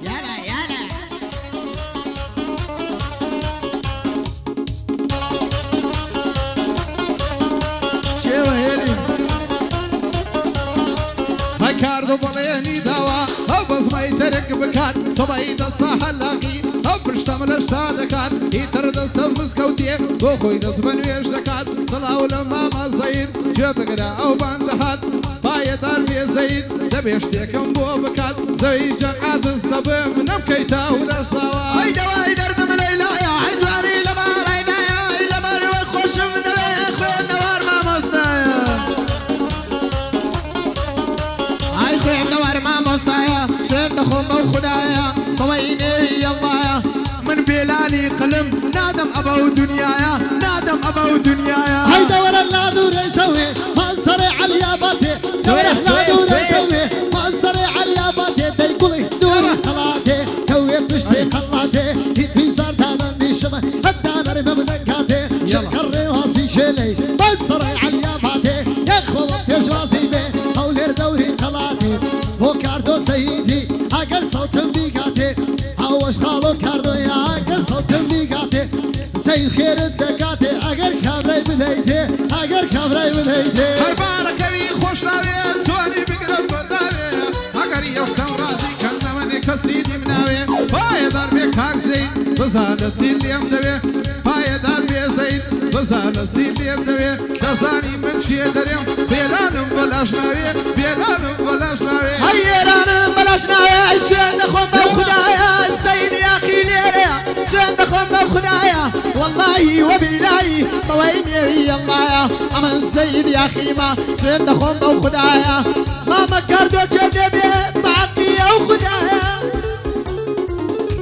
يلا يلا شو هيلي هكاردو بليني دوا بس ما يترك بكات صبعي دستا حلاقي برشتم الأجساد كات يتر دستا مسكوتي بخوي دسبن ويش دكات صلاة لما ما زيد جاب قرا أو باندهات باي دار بي زيد دبيشتيكم بو بكات زي جرعة دستبم نبكيتا ودرساوا هيدا وهيدا ردم ليلى يا حجاري لما ريدا يا لما روح خوش من دبي خوين دوار ما مستايا هاي خوين دوار ما مستايا سند خم خدايا طويني يلا من بلاني قلم نادم أبو دنيايا نادم أبو دنيايا هيدا ورا لا دور يسوي منصر على الياباتي لا دور يسوي منصر على الياباتي دا يقول دور خلاتي كوي بشتي خلاتي في صار تانا شمه حتى انا رمم نكاتي شكرني واسي شيلي منصر على الياباتي يا اخو يا جوازي بي هولير دوري خلاتي وكاردو سيدي اقل صوت بيقاتي هاوش خالو كاردو يا اقل صوت بيقاتي زي خير الدكاتي اقل كابري بديتي اقل كابري بديتي هربانك بي خوش راوي توني بقرب بداوي اقر يوكم راسي كم زمني كسيدي مناوي باي دار بيك هاك زيد بزانة سيدي امدوي باي دار بي زيد بزانة سيدي امدوي دزاني من شي دريم بيلانم بلاش ناوي بيلانم بلاش ناوي هيران بلاش ناوي سند خم خدايا السيد يا اخي ليريا سند خم خدايا والله وبالله طويني يلا اما السيد يا اخي ما سند خم خدايا ماما كاردو جدبي معقي او خدايا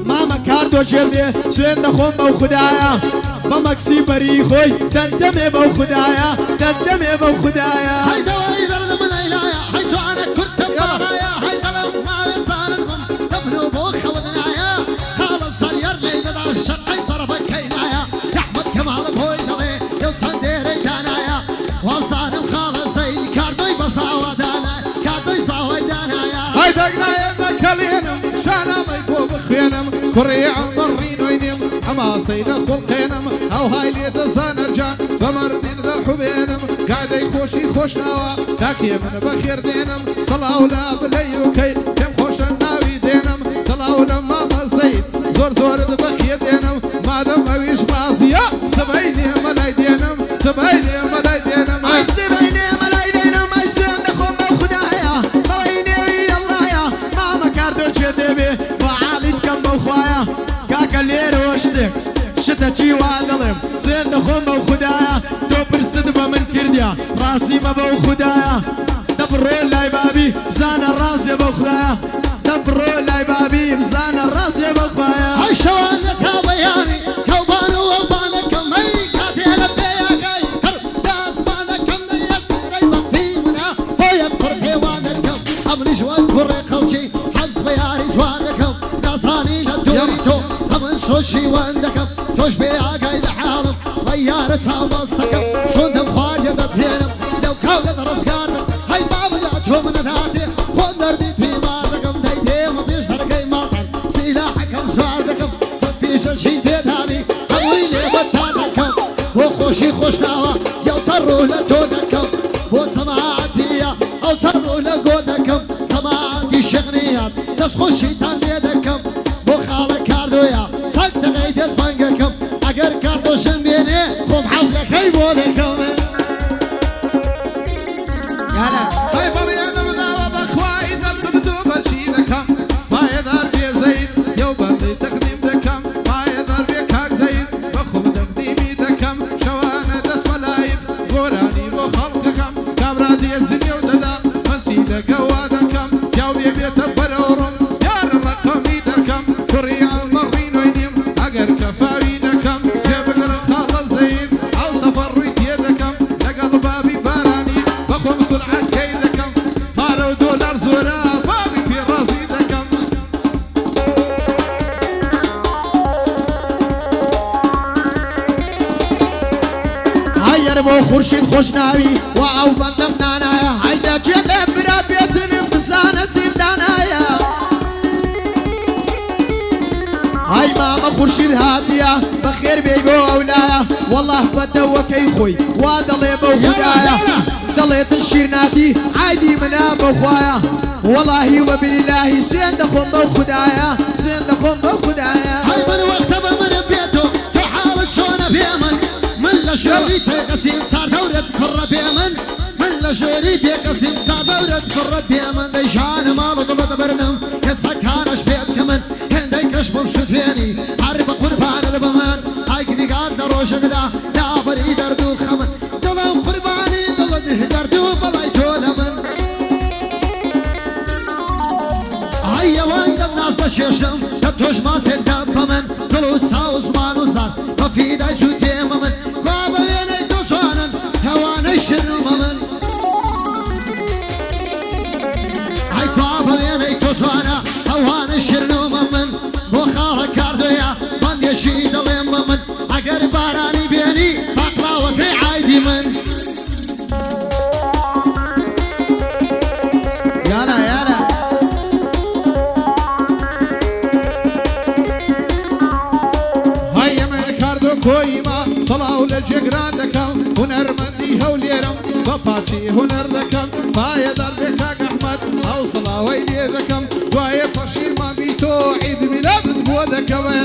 ماما كاردو جدبي سند خم خدايا ماما كسي بري خوي تنتمي بو خدايا تنتمي بو خدايا هيدا وهيدا ردم العلايا حيث انا كنت بمرايا هيدا لما وصالتهم تبنوا بوخ ودنايا خالص صار لي ددا الشقي صرف كينايا يا احمد كمال بوي دلي يوصل ديري دانايا وابصانم خالص زي كاردوي بصاوى دانا كاردوي صاوى دانايا هيدا قنايا كلينم شانا ميبو بخينم كريع مرين وينم اما سيدا خلقينم او هاي ليد زانرجان بمردين لحبينم قاعد يخوشي خوش نوا تاكي من بخير دينم صلاة ولا بليوكي كم خوش الناوي دينم صلاة ولا ماما زيد زور زور بخير دينم ما دم اويش راسيا سبعيني ملاي دينم سبعيني ملاي دينم سبعيني ملاي دينم سند خم خدايا طويني يلا يا ماما كاردو جدبي وعالد كم بخوايا كاكا لير وشتك شتاكي وادلم سند خم خدايا دوبر صدمة من كرديا راسي ما بو خدايا دبرو لاي بابي بزان الراس يا بو خدايا دبرو لاي بابي بزان الراس يا بو خدايا هاي شوالك بياني كوبان وبانك مي كاتي لبيا جاي داس بانك من يسري وقتي منا هو يذكر حيوانك امن جوان كري خلشي حسب يا رزوانك داساني لدوريتو امن سوشي واندك توش بيا جاي لحالم غيارة وسطك صندم خالد تهينم لو كاولد رزقانك هاي باب يعتو من ذاتي خندر دي في مالكم دايتي وبيش هرقي مالك سلاحكم سواردكم صفيش الشيتي داني هويلي بطانكم وخوشي خوش ناوا يوصروا لدودكم وسماعتي او صروا لقودكم سماعتي شغنيات تسخوشي تانيدكم وخالك كاردويا سكت غيدت فنقكم اگر كاردو شنبيني خوب حولك هاي بولكم يلا هاي بريانا مداوى بخواي نفس بدوب الشيدكم ما يدار بي زيد يو بردي تقديم دكم ما يدار بيك هاك زيد بخوب تقديمي دكم شوانا دس ملايك غوراني وخلقكم كابراتي الزنيو ددا منسيدك وادكم يو بيبيت برورم يا رقمي دكم كريع المرين وينيم اقر كفاوي دكم جيبك رخال زيد او سفر يدكم لقل بابي باراني بخوم سرعة كيدكم طاروا دولار زورا بابي في رصيدكم هاي ربو خورشيد خوشناوي واو بندم نانايا هيدا جدب براد بيتنم بسانة سيدانايا ماما خورشید هاتیە بەخێر بێی بۆ ئەولایە والله بەدەوەکەی خۆی وا دەڵێ بەو خودایە دەڵێتن شیرناتی عایدی منە بەو خوایە واللهی وباللهی سوێن دەخۆم بەو خودایە سوێن دەخۆم بەو خودایە هەی من وەختە بە منە بێتۆ تۆ حاڵت چۆنە بێ من لە ژێری تێکەسیم چار دەورت پڕە بێ من لە ژێری بێکەسیم چار دەورت پڕە بێ من دەیژانە ماڵە دڵە دەبەرنم کەسەکانەش پێت کە من هێندەی کەش بۆم سوتێنی هەر بە قوربانت بە من ئایگریگات لە ڕۆژەکەدا دابەری دەرد و خەمن دڵم قوربانی دڵت دەرد و بەڵای تۆ لە من هەیەوان دەناز دەچێشم کە تۆش ماسێکدا بە من دڵ و سا و زمان و زار بە فیدای سوتێمە من وا بە وێنەی تۆ سوانن هەوانەی شنومە من هەی کوا بە وێنەی تۆ سوانە هەوانەی شرنومە من بۆ خاڵە کاردۆیە بەندێکی دەڵێم بە من ئەگەر بارانی بێنی پاقلاوەکەی عایدی من یالا یالا هەیە من کاردۆ کۆیمە سەڵاو لە جێگران دەکەم هونەرمەندی هەولێرم بە پاچی هونەر دەکەم پایە دەربێ کاک ئەحمەد ئەو سەڵاوەی لێ دەکەم دوایە پەشیمان بی تۆ عید میلادت بۆ دەکەوێ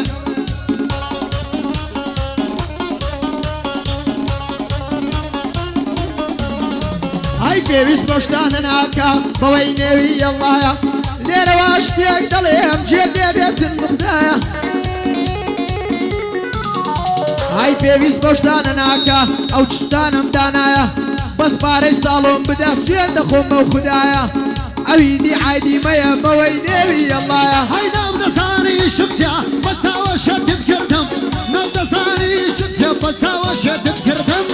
ئەی پێویست بە شتانە ناکە بەوەی نێوی ئەڵڵایە لێرەوە شتێک دەڵێم جێ دێبێتن بخدایە ئەی پێویست بە شتانە ناکە ئەو شتانم دانایە بەس پارەی ساڵۆم بدا سوێن دەخۆم بەو خودایە ئەویدی عایدی مەیە بەوەی نێوی ئەڵڵایە هەی نەمدەزانی شخصیا بە چاوە شەتت کردم نەمدەزانی شخصیا بە چاوە شەتت کردم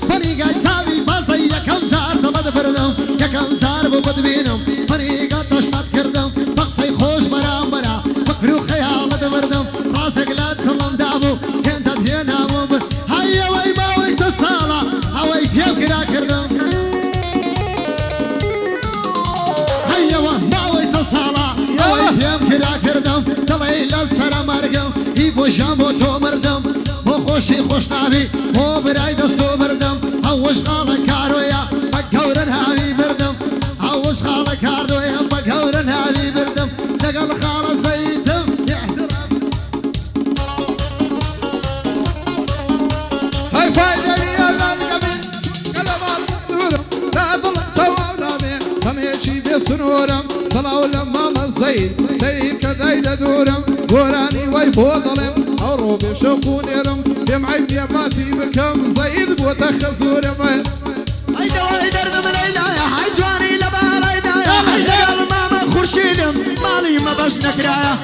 بەنیگای چاوی بازەی یەکەم زار دڵە دەبردم یەکەم زار بۆ بتبینم بەنیگات دەشتات کردم بە قسەی خۆش بەرامبەرە فکر و خەیاڵە دەبردم ڕازێک لە دڵمدا بوو هێندەت هێناوە بن هەی ئەوەی ماوەی چە ساڵە ئەوەی پێم کرا کردم هەیەوە ماوەی چە ساڵە ئەوەی پێم کرا کردم دڵێ لە سەرە مەرگم هی بۆژان بۆ تۆ مردم بۆ خۆشی خۆشناوی بۆ برای دەستۆ بردم ئەوەش خاڵە کارۆیە بە گەورە هاوی بردم ئەوەش خاڵە کاردۆیە بە گەورە هاوی بردم لەگەڵ خاڵە زەیتم هاي فايدني يا لالقمي كلام سنورم لا ضل توامي هميشي بسنورم صلاة لما الزيد سيد كذايد دورم وراني ويبو ظلم أورو بشوكونيرم جمعي بيباتي بكم زيد بوتخزورم هاي دواي دردم العلاية هاي جواني لبا العلاية هاي لقل ماما خورشيدم مالي ما باش نكرايا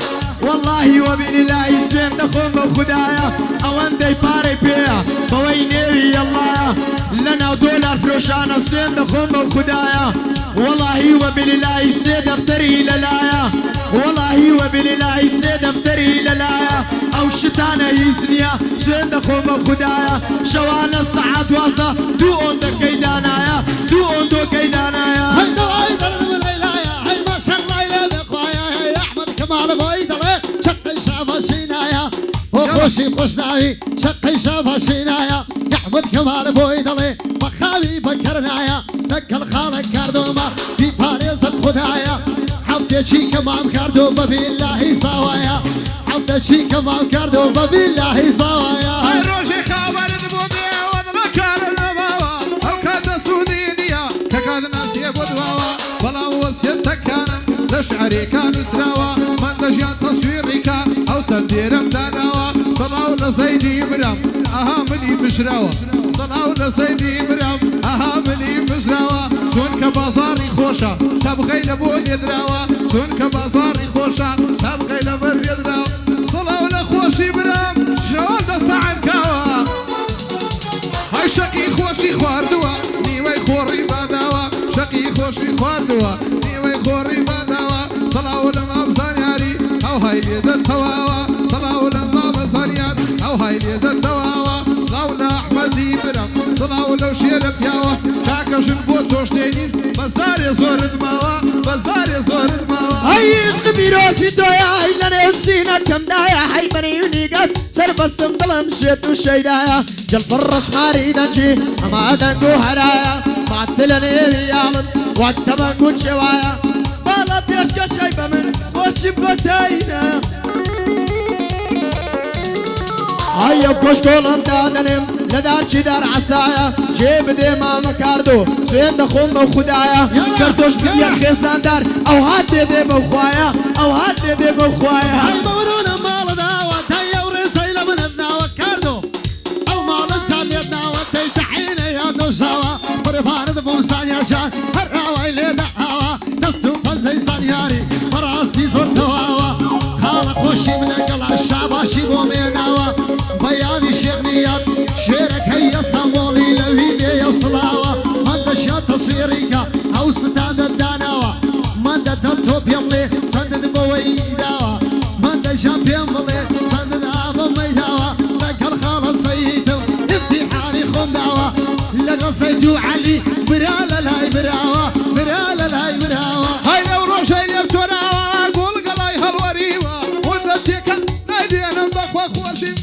والله وبالله سوين دخوم بخدايا اوان دي باري بيا بوي نيوي الله لنا دولار فروشانا سوين دخوم بخدايا والله وبالله سيد افتري للايا والله وبالله سيد افتري للايا او شتانا يزنيا سوين دخوم بخدايا شوانا الساعات واصلة دو اون دو كيدانايا دو اون دو كيدانايا هاي دواي دردم العلاية هاي ما شاء الله إلى بقوايا هاي أحمد كمال بويدلي شقي شافا سينايا وخوشي قشناوي شقي شافا سينايا أحمد كمال بويدلي بخاوي بكرنايا دك الخالق كاردوما في باريس خدايا حفتشي كمام كاردوما بالله صوايا حفتشي كمام كاردوما بالله صوايا هاي روشي خابر دبوبي وضلا كان النباوة أو كاد سودينيا ككاد ناس يبدواوا فلا وسيتك كان لشعري كان سراوا من دجان تصويري كان أو تديرم داناوا صلاة لسيدي برام أهامني بشراوا صلاة لسيدي برام أهامني بشراوا سون كبازاري خوشا تبغي لبون يدراوا سون كبازاري خوشا تبغي لبر يدراوا صلاة لخوشي برام شوال دستا عنكاوا هاي شقي خوشي خواردوا نيوي خوري باداوا شقي خوشي خواردوا نيوي خوري باداوا صلاة لما بزانياري أو هاي ليد التواوا صلاة لما بزانيار أو هاي ليد التواوا صلاة أحمد برام صلاة لو شيرك ياوا كاكا شنبو توشتينين بزاري زورد ماوا بزاري زورد ماوا هاي قبيروسي دويا إلا نسينا كم دايا حي بني ونيقات سربستم ظلم شيت وشيدايا جل فرش ماريدا جي أما دنقو هرايا ما تسلني ريالد واتبنقو شوايا بالا بيشكا شايبة من خوشي بوتاينا هيا بكشكولم دادنم لدار دار عسايا جيب ديما مكاردو سوين دخوم بخدايا كرتوش بيا خيسان دار او هات دي بخوايا او هات دي بخوايا هاي مبرونا مال داوة هيا ورسيلة من الداوة كاردو او مال تساليتنا وتي شحينة يا نوشاوة فرفان دبوسان يا شان هراوي لي دعاوة دستو فزي سانياري فراستي صرتواوة خالق وشي من اقل الشعب شيبو ميناوة بياني شغنيات شيرك هي اسطنبولي لويدي يا صلاوة مدى شيا تصويريكا او ستاد الداناوة مدى دانتوب يملي صندد بوي داوة مدى جاب يملي صندد ابو ميداوة لك الخالص سيدو افتحاني خم داوة لقى سيدو علي برالا لاي براوة برالا لاي براوة هاي لو روشي يبتونا قول قلاي هالوريوة ودتيكا نايدي انا بخوا خوشي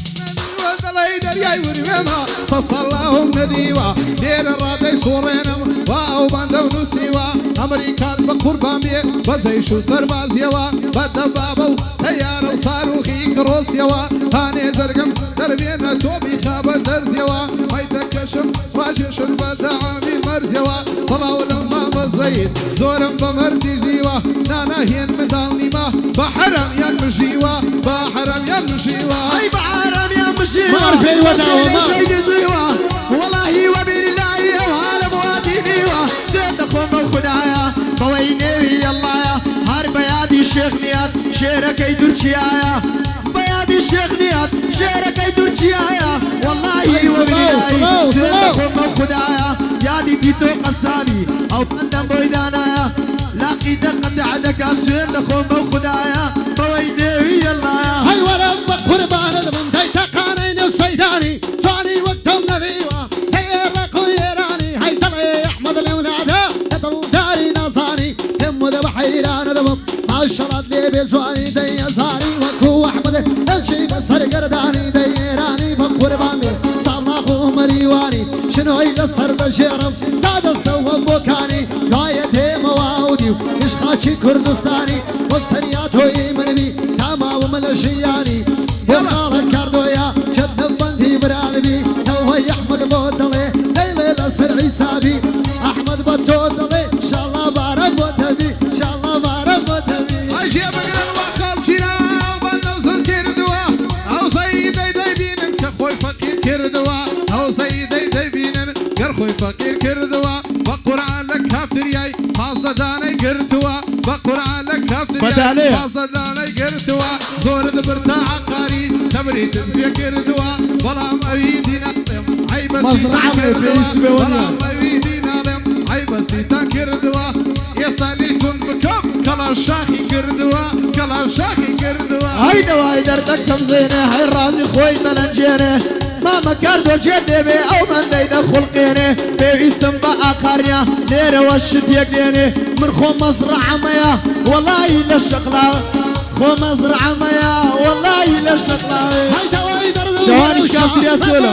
ياي وريما صلهم نديوا دير الرادي صورينم واو باندو نسيوا امريكان بقربان بيه بزيشو سرباز يوا بدبابو تيار وصاروخي كروس يوا هاني زرقم دربينا توبي خاب درز يوا ميتكشم راجش بدعامي مرز يوا صلاو لما بزيد زورم بمرتي زيوا نانا هين مدالني ما بحرم ينمشيوا بحرم ينمشيوا اي بعرم يا مشيوا ماركي وداوة شيء زيوا والله وبالله وهلا موادي ديوا سيد اخوم وخدايا بويني الله يا هرب بيادي الشيخ نيات شيرك يدرشيايا بيادي الشيخ نيات شيرك يدرشيايا والله وبالله سيد اخوم وخدايا يادي ديتو قصابي او قدم بويدانايا لاقي دقة عدك سيد اخوم وخدايا بويني الله يا هاي ورب قربان المنتج شقانين وصيداني فاني وقتهم نذيوة هي رقو يراني هاي طلعي احمد الاولاده تضل داري نصاني هم ذبح حيران ذبب ما الشرط لي بزواني دي يساري وكو احمد الشي بسر قرداني ديراني بقرباني صار اخو مريواني شنو يقصر بشيرم قاعد استوى بوكاني غايتي مواودي اشخاشي كردستاني وسطنيات هوي منبي تاما وملشياني يلا كاردويا كذب بنتي برالبي هو احمد بوتلي ليلى الاسر عيسابي احمد بوتلي ان شاء الله بارك وتبي ان شاء الله بارك وتبي هاي شيء بقرا الواخر كينا وبنوصل كردوا او سيدي دايبين كخوي فقير كردوا او سيدي دايبين كخوي فقير كردوا بقران لك كافترياي فاصل داني كردوا بقران لك كافترياي فاصل داني كردوا زور دبرتا عقاري تمريد في كردوا ظلام ايدي نقم عيبه مزرعه في اسمه ظلام ايدي نقم عيبه كردوا يستاني كن بكم كلا شاخي كردوا كلا شاخي كردوا هيدا وهيدا ارتكب زينه هاي الرازي خوي ملنجينه ما مكاردو جدي بي او من ديدا خلقينه بي اسم باخريا ليره وشت يقينه من خو مزرعه ميا والله الا الشقلاوي خو مزرعه ميا والله الا الشقلاوي هاي جواي درد شوارش كافتريات سولا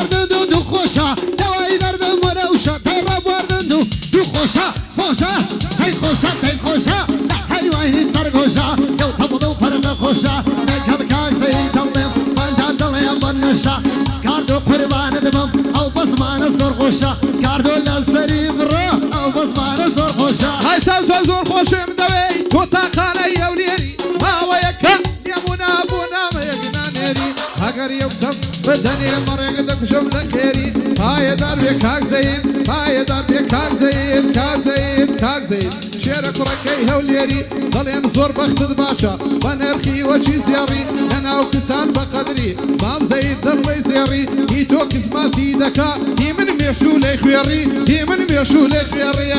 دو خوشا جواي درد مروشا ترب وردو دو خوشا خوشا هاي خوشا هاي خوشا هاي وين سر خوشا يو تبدو فرق خوشا نكد كاسي دلم انت دلم بنشا كاردو قربان دمم او بس ما نصر خوشا كاردو لسري برو او بس ما نصر خوشا هاي سوز زور خوش مدوي كوتا خالي يا وليري ما وياك يا منابونا ما يقنا نيري هاجر يوسف بدني مريق دك شمل خيري هاي دربي كاك زين هاي دربي كاك زين كاك زين كاك زين شيرك ركي هوليري ضلين زور بخت باشا بنرخي وشي زياري انا وكسان بقدري بام زيد دربي زياري هي توكس ما سيدكا هي من ميشو لي خيري هي من ميشو لي خيري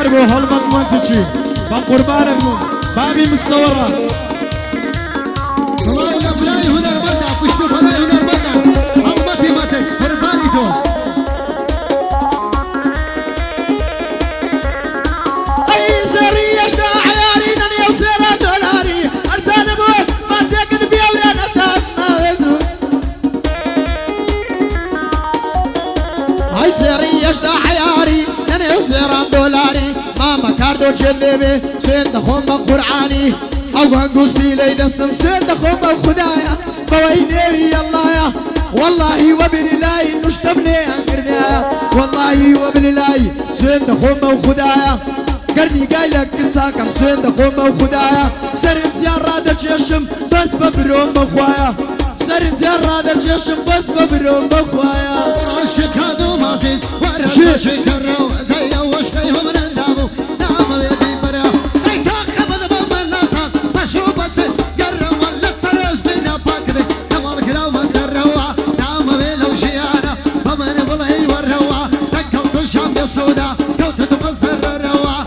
هربو هلبو بقمنتشي بقربان المون بابي مصورة والله بلاي هنا المدى بشتو بلاي هنا المدى المتي متي قرباني تو اي سري اشتا عياري نني وسيرة دولاري ارسان ابوه ما تاكد بيا ولا نتاك اي سري اشتا عياري نني وسيرة دولاري ماما كاردو جلبي سين دخون بقرعاني او هنقوستي لي دستم سين دخون بخدايا بويني الله يا والله وبالله نشتمني انقرنيا والله وبالله سين دخون بخدايا قرني قايلك كنساكم سين دخون بخدايا سرت زيارة الجشم بس ببروم بخوايا سرت زيارة الجشم بس ببروم بخوايا شكادو مازيد ورا شكرو ذي وشكي هم نندابو نعم يدي برا اي كاخ بد بمن ناسا مشروبة قرم ولا سرش بينا باكدي نمال قراو من دروا نعم بيلو شيانا بمن بلهي وروا تقلتو الشام يسودا كوتو تمزر الروا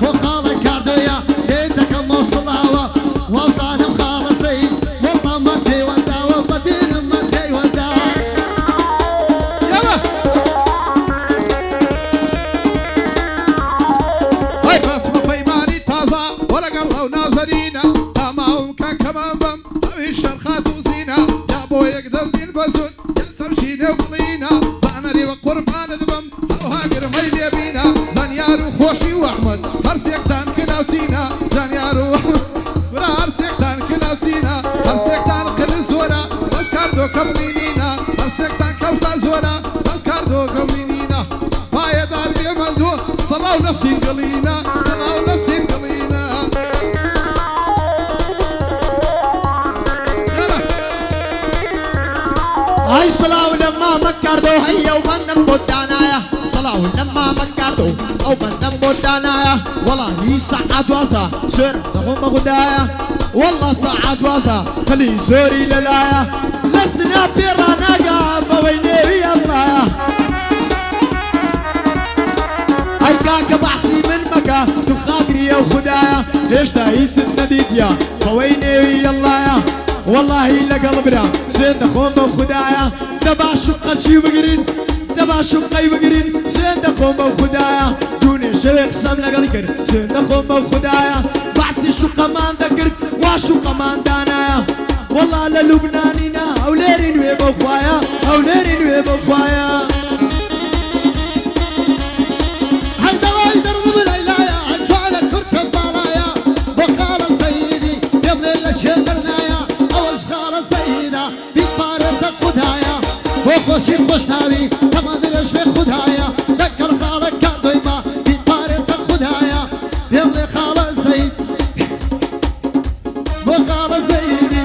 وخالك كاردويا يدك موصلاوا ووصانم خالصي والله ما تي وندا وبدين ما تي وندا بسمة بيماني تازة ولا قلوا ناظرينا تمام كان كمان بم أوي الشرخات وزينة يا بوي يقدم بالبزود يلسم شيني وقلينا زانري وقربان دبم أو هاجر ميل يبينا زانيارو خوشي وأحمد هرسيك تان كنا وسينا زانيارو ولا هرسيك تان كنا وسينا هرسيك تان كل زورا بس كاردو كملينينا هرسيك تان كوتا زورا بس كاردو كملينينا بايا دار بيمندو صلاو نفسي قلينا صلاو نفسي قلينا يلا هاي صلاة لما مكردو هيا وبنم بودانايا صلاة لما مكردو او بنم بودانايا والله ساعات واسا سر تقوم بغدايا والله ساعات واسا خلي سوري للايا لسنا في رناقة بويني الله هاي كاك بحسي من مكة تخاطري يا وخدايا ليش تايت نديتيا بويني الله يا والله لقلبنا سين دخون بخدايا تبع شقة شي بقرين تبع شقة بقرين سين دخون بخدايا دوني شيخ سام لقلقر سين دخون بخدايا بعسي شقة ما نذكر وشقة ما ندانايا والله للبنانينا أوليرين ويبخوايا أوليرين ويبخوايا خوشی خوش ناوی تمادرش به خدایا دکر خالق کردوی ما بی پارس خدایا بیملی خال زید و خال زیدی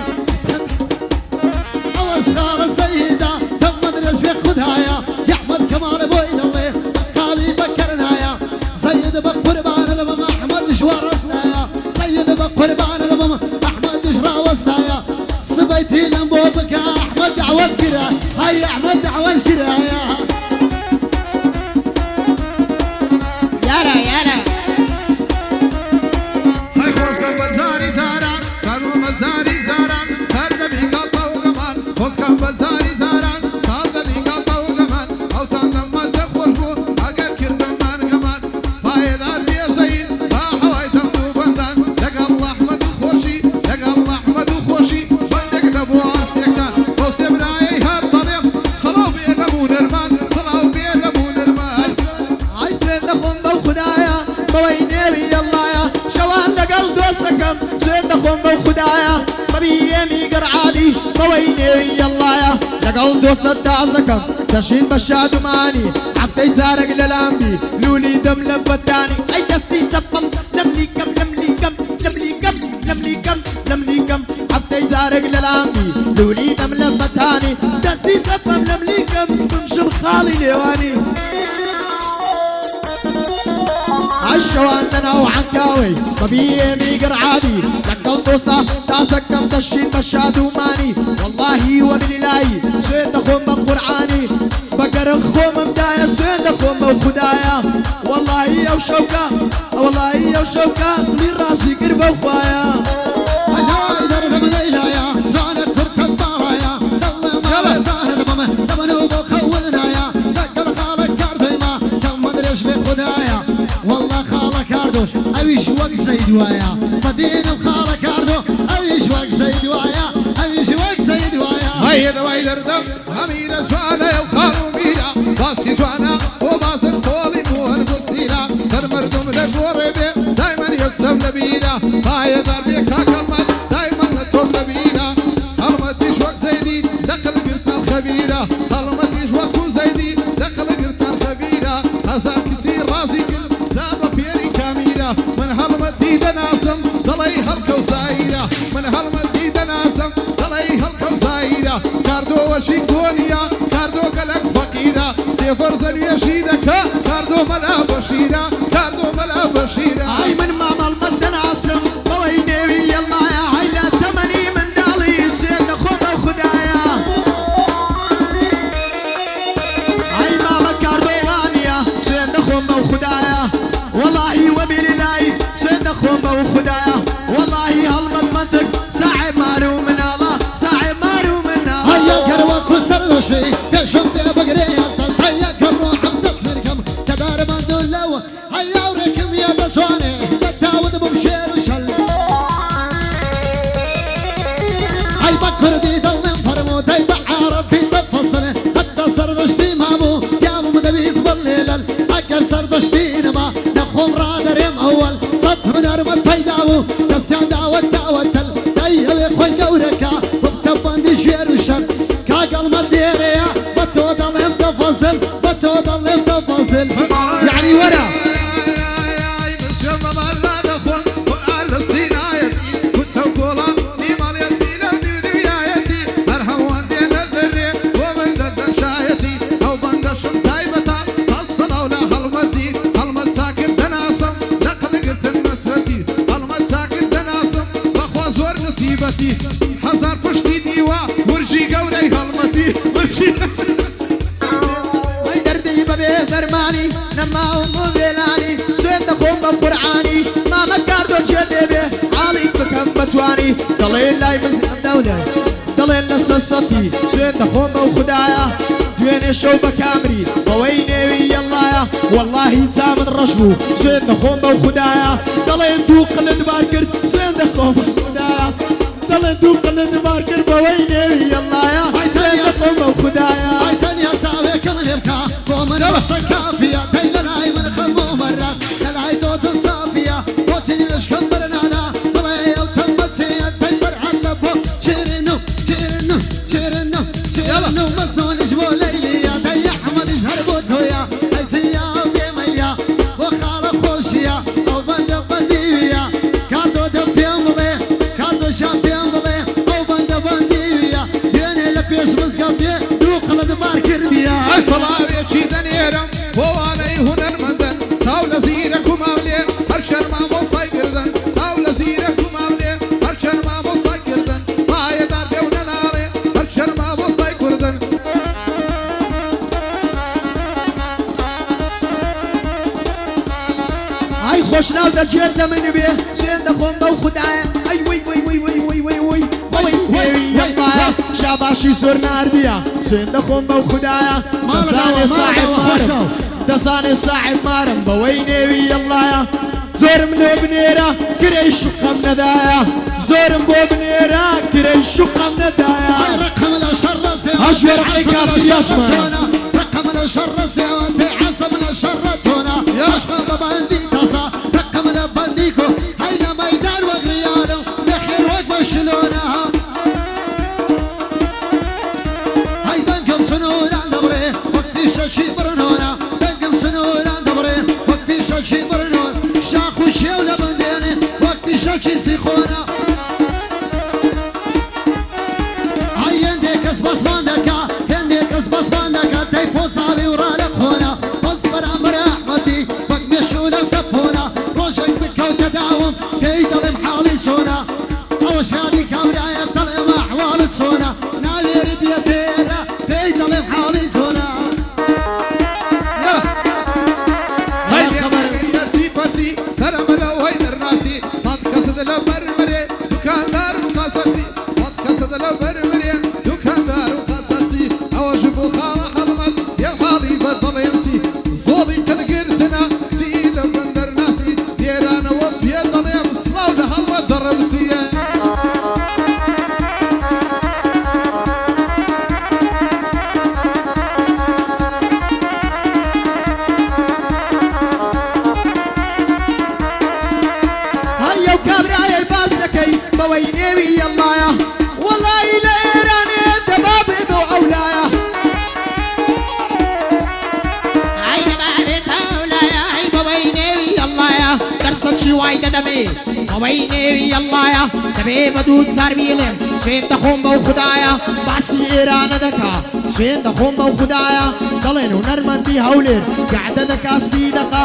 اوش خال زیدا تمادرش به خدایا یحمد کمال بوید الله خالی بکرنایا زید بقربان لبم احمد جوارفنایا زید بقربان لبم احمد جراوستایا سبيتي لمبوبك احمد دعوة الكرا هاي احمد دعوة الكرا يلا يلا هاي خوش كم بزاري زارا كانوا مزاري زارا هرد بيقطع وقمان خوش كم بزاري زارا صار بيقطع وقمان او تندم مزخ خوشبو اگر كردم من قمان فايدار بيا زين باحواي تمدو بندان لقى الله احمد خوشي لقى الله احمد خوشي بندق دبو عرسيكتان خوش تبراي هاد طريق صلاو بيقبو نرمان صلاو بيقبو نرمان هاي سين دخون بخدايا بويني بي الله يا شوان لقل دوستكم سين دخون بخدايا ببيمي قرعادي بويني بي الله يا لقل دوست الدعزكم تشين بشاد ماني عفتي زارق للامبي لولي دم لفتاني اي دستي تفم لملي كم لملي كم لملي كم لملي كم لملي كم عفتي زارق للامبي لولي دم لفتاني دستي تفم لملي كم بمشم خالي ليواني عالشوان انا وعنكاوي طبيعي قرعادي لقل دوستا تاسكم تشين بشاد وماني والله وبالله سين دخون بقرعاني بقر خوم مدايا سين دخون خدايا والله يا وشوكة والله يا وشوكة من راسي قربة وخوايا هاي درب من إلهيا زانك فرت الضارايا دل ما زاهد بمه دبنو بخولنايا دقل خالك كاردويما كم مدريش بخدايا والله خالك كاردوش أويش وق زيدوايا مدينة خالك كاردو أويش وق زيدوايا أويش وق زيدوايا هاي دواي دردم هميرة سوانا يوخارو ميرا باسي سوانا وباس الخولي موهر قصيرا ترمردم دقوربي دايما يكسب لبيرا هاي ضربي كاكلمت دايما نتوب لبيرا هلمتيش وق زيدي دقل قلت الخبيرة هلمتيش وقو زيدي دقل قلت الخبيرة هزار كتير راسي قلت زاد فيري كاميرا من هلمتي دناسم ضلي هالكوزايرة من هلمتي دناسم ضلي هالكوزايرة كاردو وشيكونيا كاردو قلق فقيرة سيفر زنوية شيدكا كاردو ملا بشيرة كاردو ملا بشيرة هاي من ماما المدن عاصم ويني يلا يا عيلة تمني من دالي سيد خومة وخدايا هاي ماما كاردوانيا سيد خومة وخدايا والله وبالله سيد خومة وخدايا والله هالمنطق صعب مارو من الله صعب مارو من الله هيا كروك وسروشي بيشم دي بقري أصل هيا كروح بتصمركم كدار من دولو هيا وركم يا دسواني لتاود بمشير وشل هاي بكر دي دلن فرمو داي بعربي تفصل حتى سردشتي مامو يا مو مدبيس بالليل أكر سردشتي نما نخوم رادر يم أول صد من أرمد بيداو تسيان داوت داوتل داي هوي خوي قوركا وبتبان دي شير وشل كاقل مديريا بطو دلن تفصل بطو دلن تفصل يعني ورا هزار پشتی دیوا ورجی گوری هلمتی ورجی هاي دردي ببيس درماني نما أمو بيلاني سيد خوم بقرعاني ما مكاردو جدي بيه عالي بكم بتواني ضلين لاي مزيد دولة ضلين لسلسطي سيد خوم وخدايا دوين الشوبة كامري وويني يلا يا والله تامن رشبو سيد خوم وخدايا ضلين دوق الدباركر سيد خوم وخدايا ضلين دوق الدباركر وويني يلا يا سيد خوم وخدايا هاي تاني أساوي كمن يبكى ومن وصل كافية تيل لاي من خمو مرة تلاي دوت الصافية وتي مش كمبرنا طلعي وتمت سيد تي فرحة لبو شيرنو شيرنو شيرنو شيرنو مصنون جبو ليلي يا دي أحمد جهر بوتويا هاي سيا وقيميا وخالة خوشيا أو بند بنديويا كادو دبيمبلي كادو شامبيمبلي أو بند بنديويا يوني لبيش مزقبي دوق الدبار كرديا صلاوي شيدن يرم واني هنر مندن ساول زيركم أولي هرشر ما مصطي كردن ساول زيركم أولي هرشر ما مصطي كردن ما يدار دون ناري هرشر ما مصطي كردن هاي خوشنا ودرجيت لمن بيه سيد خوم وخدايا اي وي وي وي وي وي وي وي وي يلا شاباشي صرنا أربيا سيد خوم وخدايا دساني صاحب مارم دساني صاحب مارم بويني يلا يا زورم لبنيرا كري شقة من دايا زورم بوبنيرا كري شقة من دايا رقم الشر أشوار عليك يا اسمع رقم الشر سيوتي عصب الشر تونا أشقى بباندي تصا رقم البانديكو هينا ميدان وقريانو بخير وقت برشلونة هاي بنكم سنور عند بري وقت الشاشي برنونا بنكم سنور عند بري وقت الشاشي برنون شاخو شيولا بنديني وقت الشاشي سيخونا هاي عندك اسباس باندكا عندك اسباس باندكا تاي بوصابي ورالك خونا اصبر عمر احمدي بق مشونا وكبونا روجك بكو تداوم كي ضلم حالي سونا اول شادي كامرايا ضلم احوال سونا ناوي ربيتينا كي ضلم حالي سونا لە بەرمرێ دوکاندار و قەسەسی سەد کەسەدە لە بەرمرێ دوکاندار و قەسەسی ئەوەش بۆ خاڵە هەڵمەت یە خاڵی بە دەڵێنسی زۆڵی کەلگرتنە کچی لە بەندەر ناسی لێرانەوە پێ دەڵێم سڵاو لە هەڵمەت دەڕەبچیە بەوەی نێوی یەڵایە وەڵی لە ئێرانێ دەبابێت و ئەولایە ئای دەبابێت ئەولایە ئای بەوەی نێوی یەڵایە دەرسەکی وای دەدەمێ بەوەی نێوی یەڵایە دەبێ بە دوو چاربیڵێم سوێن دەخۆم بەو خوددایە باسی ئێرانە دەکا سوێن دەخۆم بەو خوددایە دەڵێن و نەرمەندی هەولێر گەعدە دەکا سی دەقا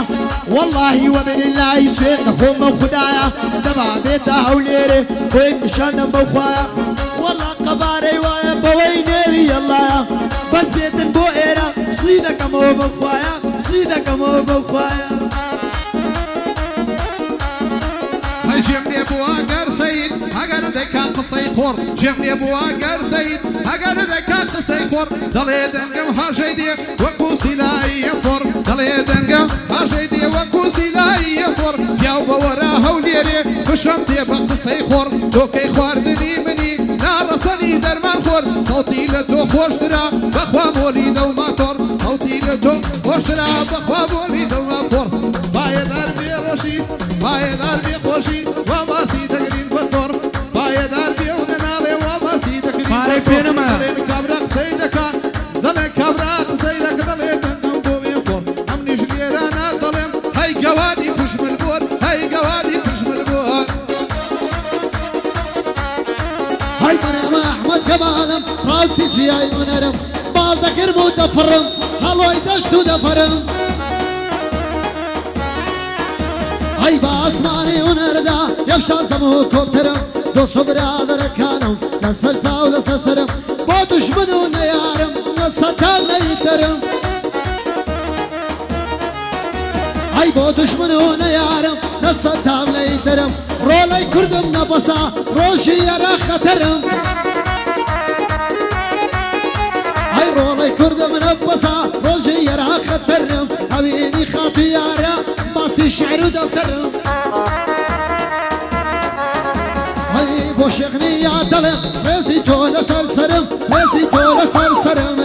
واللهی وەبیللهی سوێن دەخۆم بەو خوددایە دەبابێتە هەولێرێ خۆی نیشانم بەو خوایە وەڵا قەبارەی وایە بەوەی نێوی یەڵایە بەس بێتن بۆ ئێرە سی دەکەمەوە بەو خوایە سی دەکەمەوە بەو خوایە ژێم لێ بووە گەر سەید ئەگەر دەکا قسەی خۆڕ ژێم لێ بووە گەر سەید ئەگەر دەکا قسەی خۆڕ دەڵێ دەنگم هاژەی دێ وەکو سیلایی فۆڕ دەڵێ دەنگم هاژەی دێ وەکو سیلایی فۆڕ پیاو بەوەرە هەولێرێ بشەم تێ بە قسەی خۆڕ تۆکەی خواردنی منی ناڕەسەنی دەرمان خۆر سەوتی لە تۆ خۆشترا بەخوا بۆلی دەوما تۆڕ سەوتی لە تۆ خۆشترا بەخوا بۆلی دەوما خۆڕ باەدار بێ ڕۆژی باەدار بێ خۆشی واماسی دەگرین بە تۆڕ باەدار بێ و نەناڵێ واماسی دەگرین پارەی پێ نەما دەڵێن کابرا قسەی دەکات دەڵێن کابرا قسەی دەکە دەڵێ دەنگەم بۆ بێ خۆڕ ئەمنیش لێرانە دەڵێم هەی گەوادی کوژمل بۆر هەی گەوادی کوژمل بۆر هاي مريم احمد كمالم راوتي زياي ونرم بالدك رمو دفرم هلوي دشتو دفرم هاي باسماني ونردا يبشا زمو كوبترم دوستو برادر كانم لسر ساو لسر سرم بو دشمنو نيارم لسطان نيترم هاي بو دشمنو نيارم لسطان نيترم رولي كردم نبسا روشي يرا خطرم هاي رولي كردم نبسا روشي يرا خطرم هويني خاطي يارا باسي شعر ودفترم هاي بو شغني يا دلم رزي تولا سرسرم رزي تولا سرسرم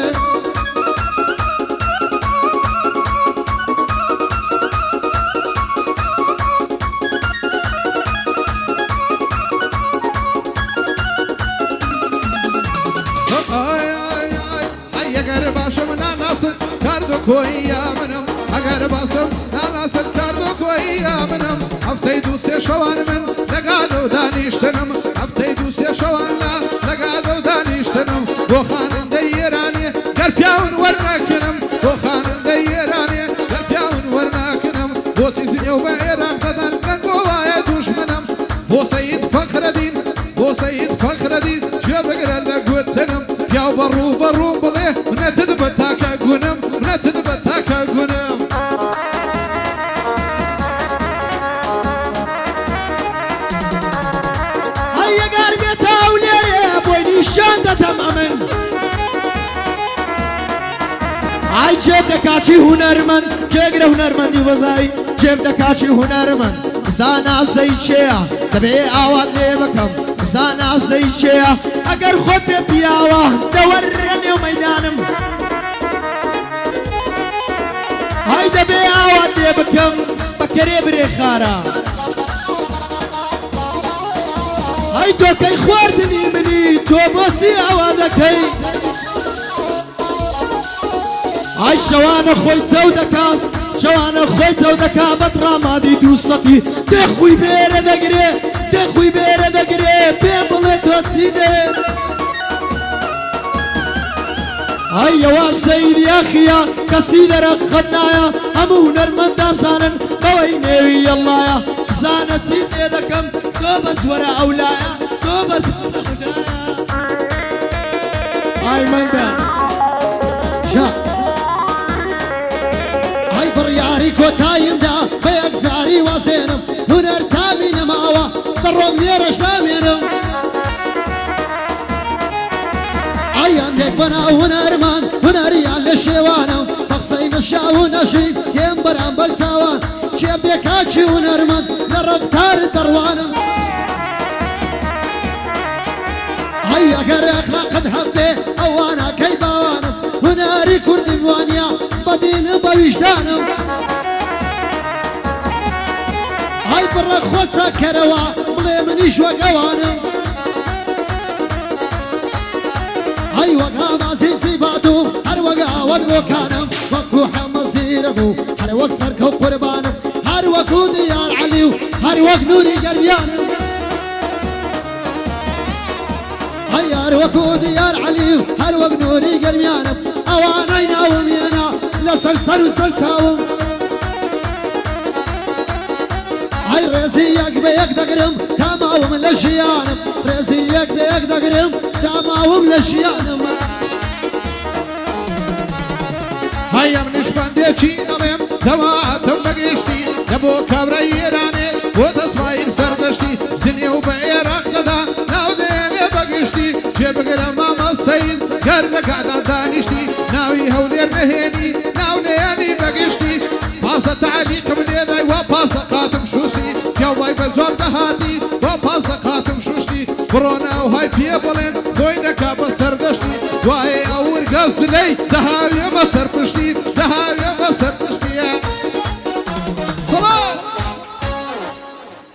کۆیە منم ئەگەر باسم ناناسن کاردۆ کۆیە منم هەفتەی دوو سێ شەوان من لەگادە و دانیشتنم هەفتەی دوو سێ شەوانە لەگادە و دانیشتنم بۆ خانندەی ئێرانێ گەر پیاون وەرنەکنم بۆ خانندەی ئێرانێ گەر پیاون وەرنەکنم بۆچی زیێ و بە عێراق دەدەن من بۆ وایە دوژمنم بۆ سەید فەخرەدین بۆ سەید فەخرەدین گوێ بگرە لە گوتنم پیاو بەڕوو بەڕوو بڵێ منەتت بە تاکە گونم منەتت بە تاکە گونم هەیە گەر بێتە ئەولێرێ بۆی نیشان دەدەم ئەمن ئای جێب دەکاچی هونەرمەند جێگرە هونەرمەندی وەزایی جێب دەکاچی هونەرمەند زاناسەی چێە دەبێ ئاوات لێ بکەم زاناسەی چێە ئەگەر خۆت پێ پیاوە دەوەرە نێو مەیدانم هەی دەبێ ئاوات لێ بکەم بەکەرێ برێ خارە هەی تۆکەی خواردنی منی تۆ بۆچی ئاوا دەکەی ئای شەوانە خۆی چەو دەکات شەوانە خۆی چەو دەکا بە ڕامادی دووسەتی دەخوی بێرە دەگرێ دەخوی بێرە دەگرێ پێم بڵێ تۆ چی دێ ئای ئەوە سەیدی ئەخیا کەسی دەرەقەت نایە هەموو نەرمەندام زانن بەوەی نێوی یەڵایە زانە چی تێ دەکەم تۆ بەس وەرە ئەولایە تۆ بەس وەرە خودایە ئای مەندە هاي برياري كوتايم دا بيك زاري وازدينم هنر تامي نماوا برو بەڵام لێرەش نامێنم عەیانێک بەناو هونەرمان هونەریان لە شێوانم بەقسەی مەشاو و نەشرین تێم بەرامبەر چاوان کێ بێ کاچی هونەرمەند لە ڕەفتار دەڕوانم هەی ئەگەر ئەخلاقت هەبێ ئەوانە کەی باوانم هونەری کوردی وانیا بەدینم بە ویژدانم هەی بڕە خۆ چاکەرەوە بڵێ منیش وەک ئەوانم هەی وەک هامازی سیبات و هەر وەک ئاوەت بۆکانم وەکو حەمەزیرە بوو هەر وەک سەرکەوت قوربانم هەر وەکو دیار عەلی و هەر وەک نووری گەرمیانم هەی هەر وەکو دیار عەلی و هەر وەک نووری گەرمیانم ئەوانەی ناومێنە لەسەر سەر و سەر چاوم هەی ڕێزی یەک بە یەک دەگرم تاماوم لە ژیانم ڕێزی یەک بە یەک دەگرم تاماوم لە ژیانم هەی ئەم نیشبەندێکی ئەڵێم دەواتم بەگەیشتی لە بۆ کابرای ئێرانێ بۆ دەسماین سەردەشتی جنێ و بە عێراق دەدا ناو دێنێ بەگشتی جێبگرە مامەسەید گەر لە کاتان دانیشتی ناوی هەولێر نەهێنی ناو نێنی بەگشتی پاسە تعلیقم لێدای وا پاسە قاتم شوشتی پیاوای بە زۆر دەهاتی وا پاسە قاتم شوشتی بڕۆنە و های پێ بڵێن خۆی نەکا بە سەردەشتی دوایێ ئەور گەز دلەی دەهاویە بە سەرپشتی